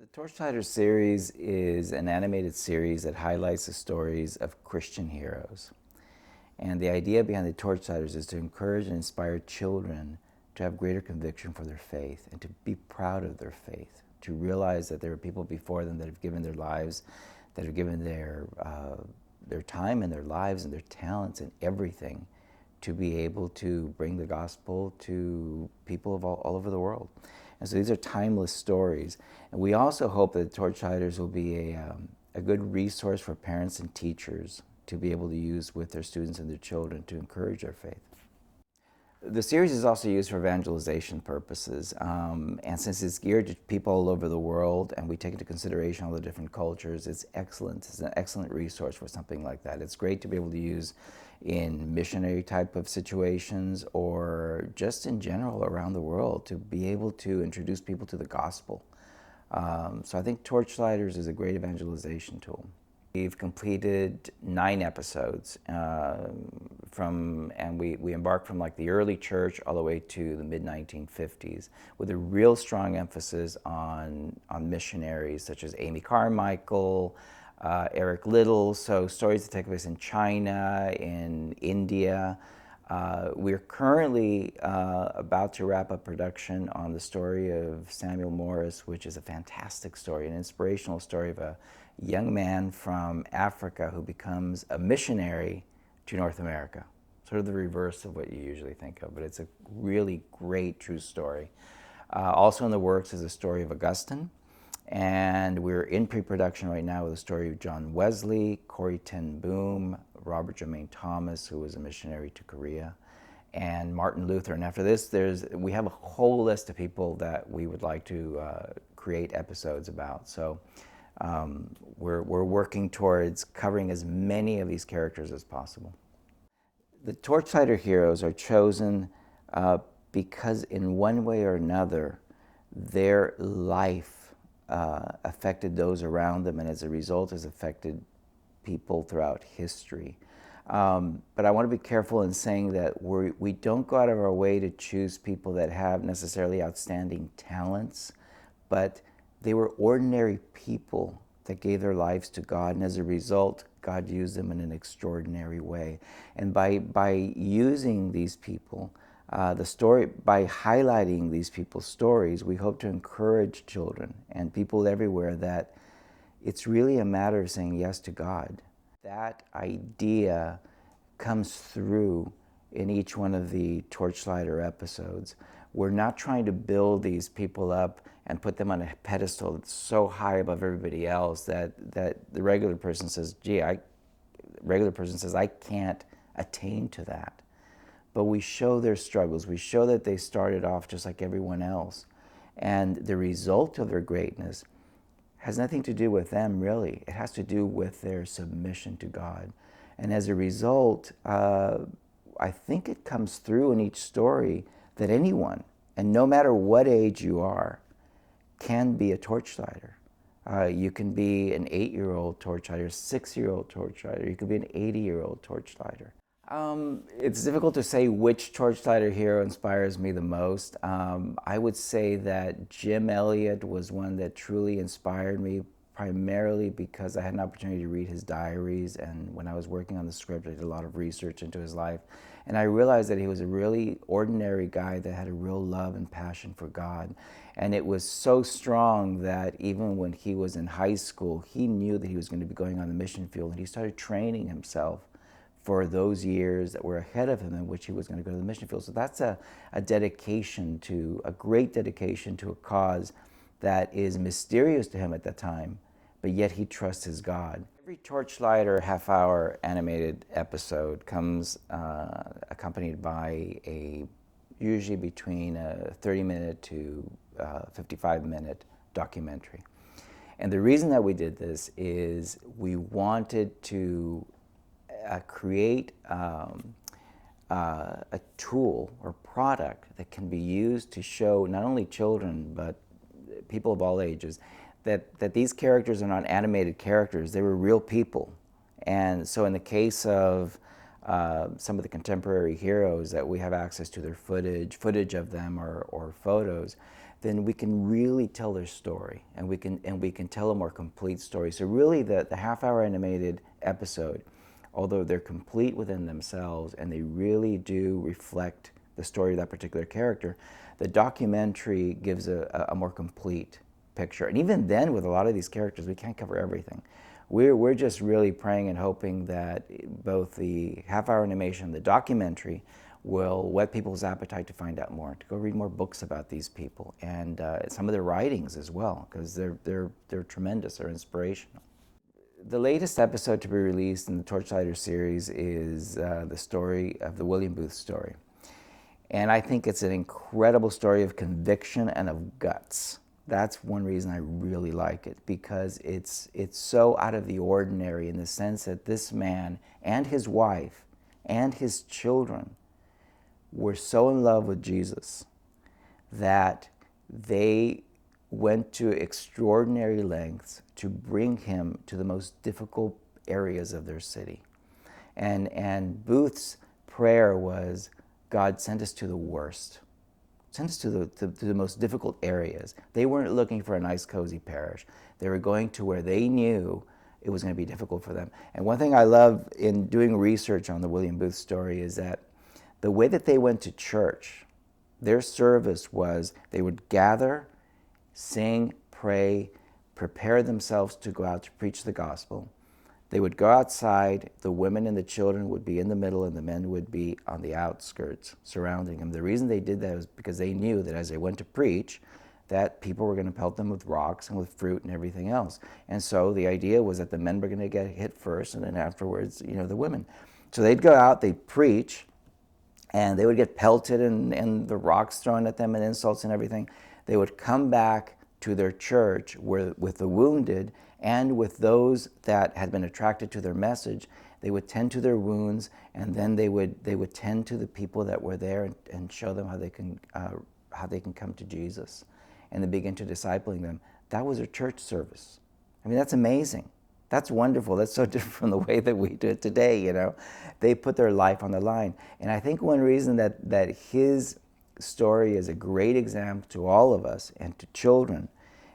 The Torchlighter series is an animated series that highlights the stories of Christian heroes. And the idea behind the Torchlighters is to encourage and inspire children to have greater conviction for their faith and to be proud of their faith, to realize that there are people before them that have given their lives, that have given their time and their lives and their talents and everything to be able to bring the gospel to people of all over the world. And so these are timeless stories. And we also hope that the Torchlighters will be a good resource for parents and teachers to be able to use with their students and their children to encourage their faith. The series is also used for evangelization purposes, and since it's geared to people all over the world and we take into consideration all the different cultures, it's excellent. It's an excellent resource for something like that. It's great to be able to use in missionary type of situations or just in general around the world to be able to introduce people to the gospel. So I think Torchlighters is a great evangelization tool. We've completed 9 episodes and we embarked from like the early church all the way to the mid-1950s with a real strong emphasis on missionaries such as Amy Carmichael, Eric Liddell, so stories that take place in China, in India. We're currently about to wrap up production on the story of Samuel Morris, which is a fantastic story, an inspirational story of a young man from Africa who becomes a missionary to North America. Sort of the reverse of what you usually think of, but it's a really great true story. Also in the works is the story of Augustine, and we're in pre-production right now with the story of John Wesley, Corrie ten Boom, Robert Jermaine Thomas, who was a missionary to Korea, and Martin Luther. And after this, we have a whole list of people that we would like to create episodes about. So we're working towards covering as many of these characters as possible. The Torchlighter heroes are chosen because in one way or another, their life affected those around them, and as a result has affected people throughout history. But I want to be careful in saying that we don't go out of our way to choose people that have necessarily outstanding talents, but they were ordinary people that gave their lives to God, and as a result, God used them in an extraordinary way. And by using these people, by highlighting these people's stories, we hope to encourage children and people everywhere that it's really a matter of saying yes to God. That idea comes through in each one of the Torchlighter episodes. We're not trying to build these people up and put them on a pedestal that's so high above everybody else that the regular person says, I can't attain to that. But we show their struggles. We show that they started off just like everyone else. And the result of their greatness has nothing to do with them, really. It has to do with their submission to God. And as a result, I think it comes through in each story that anyone, and no matter what age you are, can be a Torchlighter. You can be an 8-year-old Torchlighter, 6-year-old Torchlighter. You could be an 80-year-old Torchlighter. It's difficult to say which Torchlighter hero inspires me the most. I would say that Jim Elliot was one that truly inspired me, primarily because I had an opportunity to read his diaries, and when I was working on the script, I did a lot of research into his life, and I realized that he was a really ordinary guy that had a real love and passion for God. And it was so strong that even when he was in high school, he knew that he was going to be going on the mission field, and he started training himself for those years that were ahead of him in which he was going to go to the mission field. So that's a dedication to, a great dedication to a cause that is mysterious to him at that time, but yet he trusts his God. Every Torchlighter half-hour animated episode comes accompanied by usually between a 30-minute to 55-minute documentary. And the reason that we did this is we wanted to create a tool or product that can be used to show not only children but people of all ages that these characters are not animated characters, they were real people. And so in the case of some of the contemporary heroes that we have access to their footage of them or photos, then we can really tell their story, and we can tell a more complete story. So really the half-hour animated episode, although they're complete within themselves and they really do reflect the story of that particular character, the documentary gives a more complete picture. And even then, with a lot of these characters, we can't cover everything. We're just really praying and hoping that both the half-hour animation and the documentary will whet people's appetite to find out more, to go read more books about these people, and some of their writings as well, because they're tremendous, they're inspirational. The latest episode to be released in the Torchlighter series is the story of the William Booth story. And I think it's an incredible story of conviction and of guts. That's one reason I really like it, because it's so out of the ordinary in the sense that this man and his wife and his children were so in love with Jesus that they went to extraordinary lengths to bring him to the most difficult areas of their city. And Booth's prayer was, God, send us to the worst. Send us to the most difficult areas. They weren't looking for a nice, cozy parish. They were going to where they knew it was going to be difficult for them. And one thing I love in doing research on the William Booth story is that the way that they went to church, their service was they would gather, sing, pray, prepare themselves to go out to preach the gospel. They would go outside, the women and the children would be in the middle, and the men would be on the outskirts surrounding them. The reason they did that was because they knew that as they went to preach, that people were going to pelt them with rocks and with fruit and everything else. And so the idea was that the men were going to get hit first, and then afterwards, the women. So they'd go out, they'd preach, and they would get pelted and the rocks thrown at them and insults and everything. They would come back to their church with the wounded and with those that had been attracted to their message. They would tend to their wounds, and then they would tend to the people that were there and show them how they can come to Jesus, and they begin to discipling them. That was a church service. I mean, that's amazing. That's wonderful. That's so different from the way that we do it today, They put their life on the line. And I think one reason that his story is a great example to all of us and to children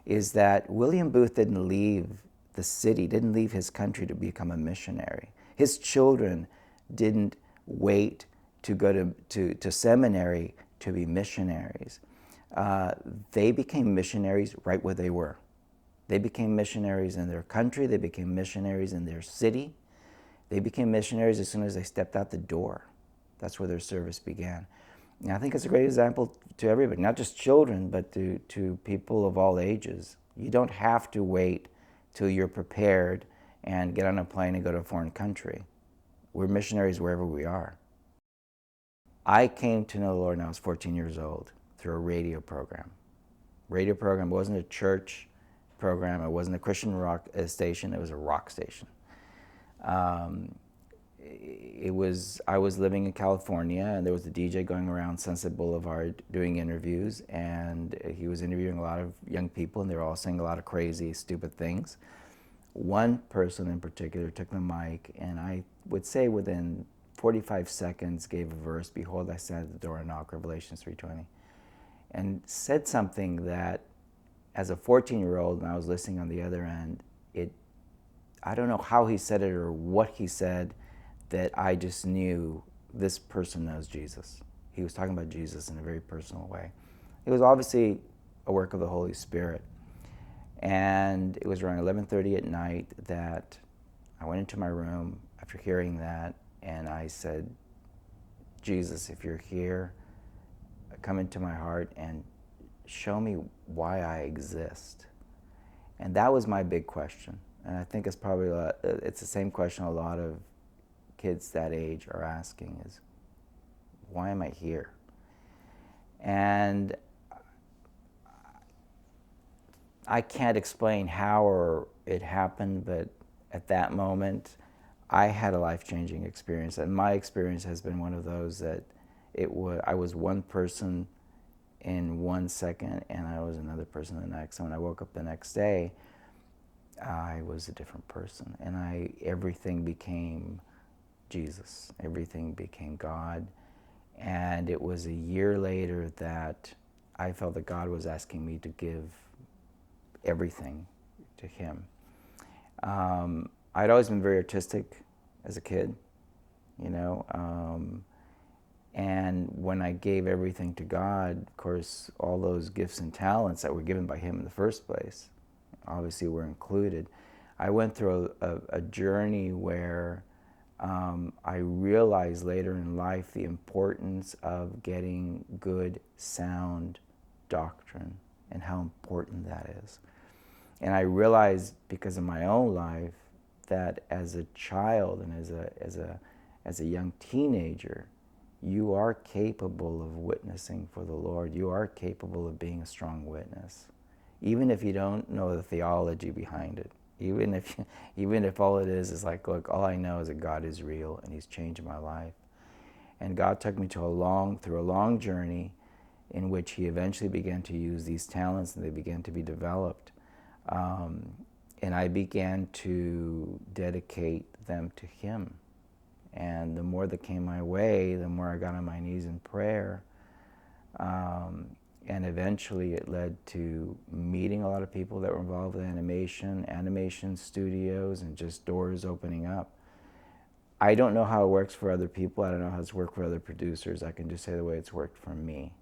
is that William Booth didn't leave the city, didn't leave his country to become a missionary. His children didn't wait to go to seminary to be missionaries. They became missionaries right where they were. They became missionaries in their country. They became missionaries in their city. They became missionaries as soon as they stepped out the door. That's where their service began. And I think it's a great example to everybody, not just children, but to people of all ages. You don't have to wait till you're prepared and get on a plane and go to a foreign country. We're missionaries wherever we are. I came to know the Lord when I was 14 years old through a radio program. Radio program wasn't a church program. It wasn't a Christian rock station. It was a rock station. I was living in California, and there was a DJ going around Sunset Boulevard doing interviews, and he was interviewing a lot of young people, and they were all saying a lot of crazy, stupid things. One person in particular took the mic, and I would say within 45 seconds gave a verse, "Behold, I stand at the door and knock," Revelation 3:20, and said something that, as a 14-year-old, and I was listening on the other end, I don't know how he said it or what he said, that I just knew this person knows Jesus. He was talking about Jesus in a very personal way. It was obviously a work of the Holy Spirit. And it was around 11:30 at night that I went into my room after hearing that, and I said, Jesus, if you're here, come into my heart and show me why I exist. And that was my big question. And I think it's probably it's the same question a lot of kids that age are asking is, why am I here? And I can't explain how or it happened, but at that moment, I had a life-changing experience. And my experience has been one of those that I was one person in 1 second, and I was another person the next. And when I woke up the next day, I was a different person, and everything became Jesus. Everything became God. And it was a year later that I felt that God was asking me to give everything to Him. I'd always been very artistic as a kid, you know, and when I gave everything to God, of course, all those gifts and talents that were given by Him in the first place, obviously were included. I went through a journey where I realized later in life the importance of getting good, sound doctrine and how important that is. And I realized because of my own life that as a child and as a young teenager, you are capable of witnessing for the Lord. You are capable of being a strong witness, even if you don't know the theology behind it. Even if all it is like, look, all I know is that God is real and He's changed my life. And God took me through a long journey in which He eventually began to use these talents and they began to be developed. And I began to dedicate them to Him. And the more that came my way, the more I got on my knees in prayer. And eventually it led to meeting a lot of people that were involved with animation studios, and just doors opening up. I don't know how it works for other people. I don't know how it's worked for other producers. I can just say the way it's worked for me.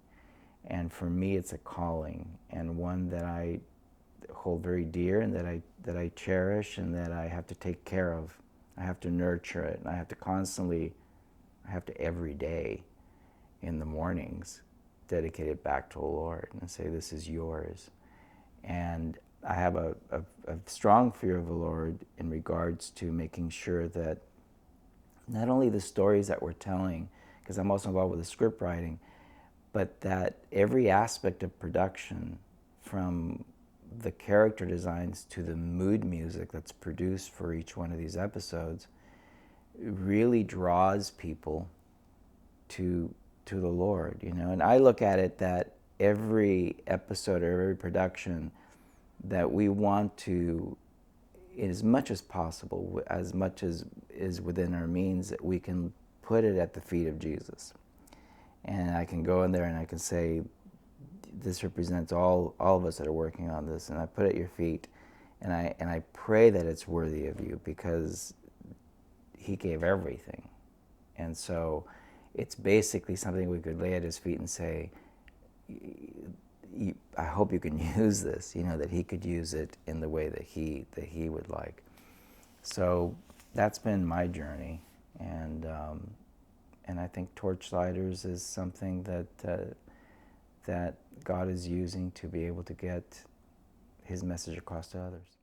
And for me, it's a calling, and one that I hold very dear, and that I cherish, and that I have to take care of. I have to nurture it, and I have to every day in the mornings dedicate it back to the Lord and say, this is yours. And I have a strong fear of the Lord in regards to making sure that not only the stories that we're telling, because I'm also involved with the script writing, but that every aspect of production, from the character designs to the mood music that's produced for each one of these episodes, really draws people to the Lord, you know. And I look at it that every episode or every production that we want to, as much as possible, as much as is within our means, that we can put it at the feet of Jesus. And I can go in there and I can say, this represents all of us that are working on this, and I put it at your feet, and I pray that it's worthy of you, because He gave everything. And so it's basically something we could lay at His feet and say, I hope you can use this, you know, that He could use it in the way that He would like. So that's been my journey, and I think Torchlighters is something that God is using to be able to get His message across to others.